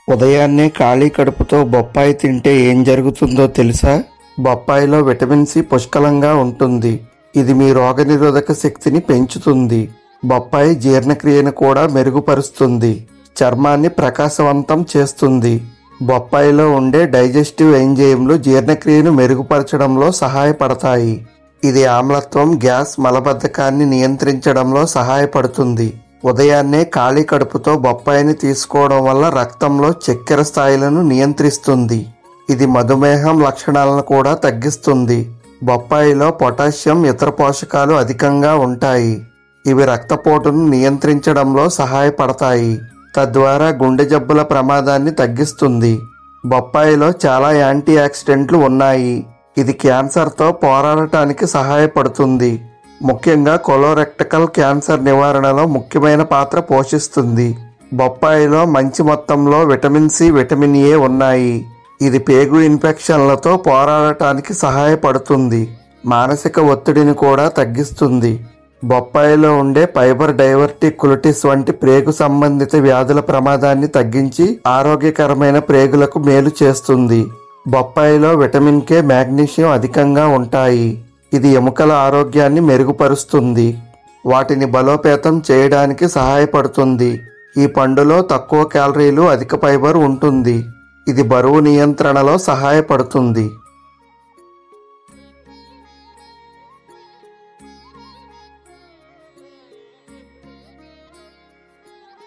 ఉదయాన్నే ఖాళీ కడుపుతో బొప్పాయి తింటే ఏం జరుగుతుందో తెలుసా? బొప్పాయిలో విటమిన్ సి పుష్కలంగా ఉంటుంది. ఇది మీ రోగనిరోధక శక్తిని పెంచుతుంది. బొప్పాయి జీర్ణక్రియను కూడా మెరుగుపరుస్తుంది. చర్మాన్ని ప్రకాశవంతం చేస్తుంది. బొప్పాయిలో ఉండే డైజెస్టివ్ ఎంజైమ్లు జీర్ణక్రియను మెరుగుపరచడంలో సహాయపడతాయి. ఇది ఆమ్లత్వం, గ్యాస్, మలబద్ధకాన్ని నియంత్రించడంలో సహాయపడుతుంది. ఉదయాన్నే ఖాళీ కడుపుతో బొప్పాయిని తీసుకోవడం వల్ల రక్తంలో చక్కెర స్థాయిలను నియంత్రిస్తుంది. ఇది మధుమేహం లక్షణాలను కూడా తగ్గిస్తుంది. బొప్పాయిలో పొటాషియం, ఇతర పోషకాలు అధికంగా ఉంటాయి. ఇవి రక్తపోటును నియంత్రించడంలో సహాయపడతాయి. తద్వారా గుండె జబ్బుల ప్రమాదాన్ని తగ్గిస్తుంది. బొప్పాయిలో చాలా యాంటీ ఆక్సిడెంట్లు ఉన్నాయి. ఇది క్యాన్సర్తో పోరాడటానికి సహాయపడుతుంది. ముఖ్యంగా కొలోరెక్టల్ క్యాన్సర్ నివారణలో ముఖ్యమైన పాత్ర పోషిస్తుంది. బొప్పాయిలో మంచి మొత్తంలో విటమిన్ సి, విటమిన్ ఏ ఉన్నాయి. ఇది పేగు ఇన్ఫెక్షన్లతో పోరాడటానికి సహాయపడుతుంది. మానసిక ఒత్తిడిని కూడా తగ్గిస్తుంది. బొప్పాయిలో ఉండే ఫైబర్ డైవర్టికులిటిస్ వంటి ప్రేగు సంబంధిత వ్యాధుల ప్రమాదాన్ని తగ్గించి ఆరోగ్యకరమైన ప్రేగులకు మేలు చేస్తుంది. బొప్పాయిలో విటమిన్ కే, మాగ్నీషియం అధికంగా ఉంటాయి. ఇది ఎముకల ఆరోగ్యాన్ని మెరుగుపరుస్తుంది. వాటిని బలోపేతం చేయడానికి సహాయపడుతుంది. ఈ పండులో తక్కువ క్యాలరీలు, అధిక ఫైబర్ ఉంటుంది. ఇది బరువు నియంత్రణలో సహాయపడుతుంది.